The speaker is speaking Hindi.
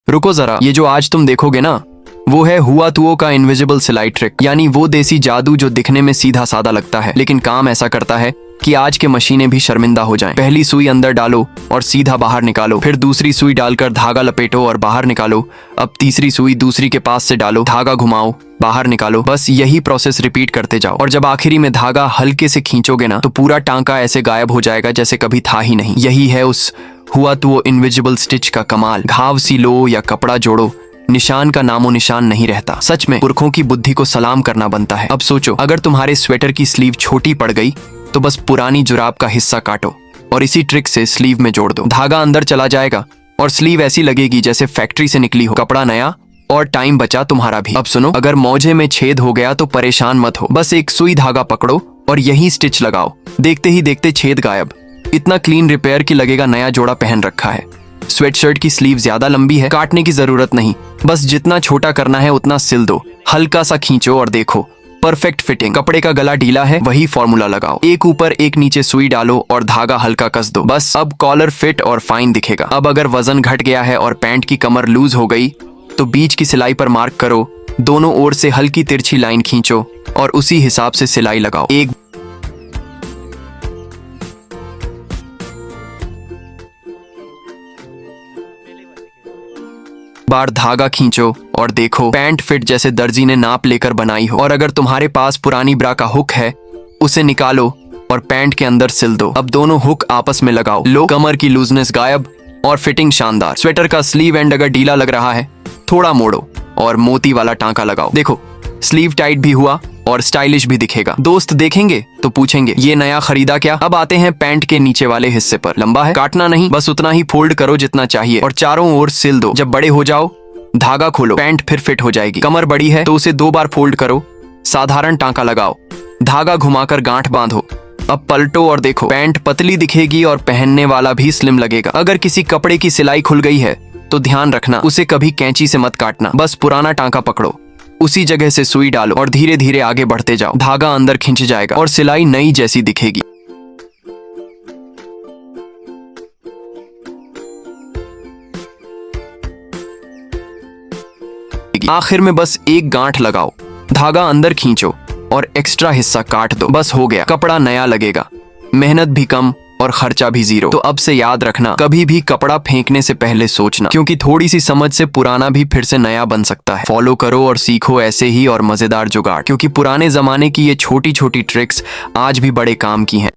रुको जरा, ये जो आज तुम देखोगे ना, वो है हुआ तुओ का इनविजिबल सिलाई ट्रिक, यानी वो देसी जादू जो दिखने में सीधा सादा लगता है लेकिन काम ऐसा करता है कि आज के मशीनें भी शर्मिंदा हो जाएं। पहली सुई अंदर डालो और सीधा बाहर निकालो, फिर दूसरी सुई डालकर धागा लपेटो और बाहर निकालो, अब तीसरी सुई दूसरी के पास से डालो, धागा घुमाओ, बाहर निकालो। बस यही प्रोसेस रिपीट करते जाओ और जब आखिरी में धागा हल्के से खींचोगे ना, तो पूरा टांका ऐसे गायब हो जाएगा जैसे कभी था ही नहीं। यही है उस हुआ तुओ इनविजिबल स्टिच का कमाल। घाव सी लो या कपड़ा जोड़ो, निशान का नामो निशान नहीं रहता। सच में पुरखों की बुद्धि को सलाम करना बनता है। अब सोचो, अगर तुम्हारे स्वेटर की स्लीव छोटी पड़ गई तो बस पुरानी जुराब का हिस्सा काटो और इसी ट्रिक से स्लीव में जोड़ दो। धागा अंदर चला जाएगा और स्लीव ऐसी लगेगी जैसे फैक्ट्री से निकली हो। कपड़ा नया और टाइम बचा तुम्हारा भी। अब सुनो, अगर मोजे में छेद हो गया तो परेशान मत हो, बस एक सुई धागा पकड़ो और यही स्टिच लगाओ। देखते ही देखते छेद गायब। इतना क्लीन रिपेयर की लगेगा नया जोड़ा पहन रखा है। स्वेटशर्ट की स्लीव ज्यादा लंबी है, काटने की जरूरत नहीं, बस जितना छोटा करना है उतना सिल दो, हल्का सा खींचो और देखो परफेक्ट फिटिंग। कपड़े का गला ढीला है, वही फॉर्मूला लगाओ, एक ऊपर एक नीचे सुई डालो और धागा हल्का कस दो, बस अब कॉलर फिट और फाइन दिखेगा। अब अगर वजन घट गया है और पैंट की कमर लूज हो गई तो बीच की सिलाई पर मार्क करो, दोनों ओर से हल्की तिरछी लाइन खींचो और उसी हिसाब से सिलाई लगाओ। एक बार धागा खींचो और देखो पैंट फिट जैसे दर्जी ने नाप लेकर बनाई हो। और अगर तुम्हारे पास पुरानी ब्रा का हुक है, उसे निकालो और पैंट के अंदर सिल दो। अब दोनों हुक आपस में लगाओ, लो, कमर की लूजनेस गायब और फिटिंग शानदार। स्वेटर का स्लीव एंड अगर ढीला लग रहा है, थोड़ा मोड़ो और मोती वाला टांका लगाओ। देखो स्लीव टाइट भी हुआ और स्टाइलिश भी दिखेगा। दोस्त देखेंगे तो पूछेंगे ये नया खरीदा क्या। अब आते हैं पैंट के नीचे वाले हिस्से पर। लंबा है, काटना नहीं, बस उतना ही फोल्ड करो जितना चाहिए और चारों ओर सिल दो। जब बड़े हो जाओ धागा खोलो, पैंट फिर फिट हो जाएगी। कमर बड़ी है तो उसे 2 बार फोल्ड करो, साधारण टांका लगाओ, धागा घुमाकर गांठ बांधो। अब पलटो और देखो पैंट पतली दिखेगी और पहनने वाला भी स्लिम लगेगा। अगर किसी कपड़े की सिलाई खुल गई है तो ध्यान रखना, उसे कभी कैंची से मत काटना, बस पुराना टांका पकड़ो, उसी जगह से सुई डालो और धीरे धीरे आगे बढ़ते जाओ। धागा अंदर खिंच जाएगा और सिलाई नई जैसी दिखेगी। आखिर में बस एक गांठ लगाओ, धागा अंदर खींचो और एक्स्ट्रा हिस्सा काट दो, बस हो गया। कपड़ा नया लगेगा, मेहनत भी कम और खर्चा भी 0। तो अब से याद रखना, कभी भी कपड़ा फेंकने से पहले सोचना, क्योंकि थोड़ी सी समझ से पुराना भी फिर से नया बन सकता है। फॉलो करो और सीखो ऐसे ही और मजेदार जुगाड़, क्योंकि पुराने जमाने की ये छोटी छोटी ट्रिक्स आज भी बड़े काम की हैं।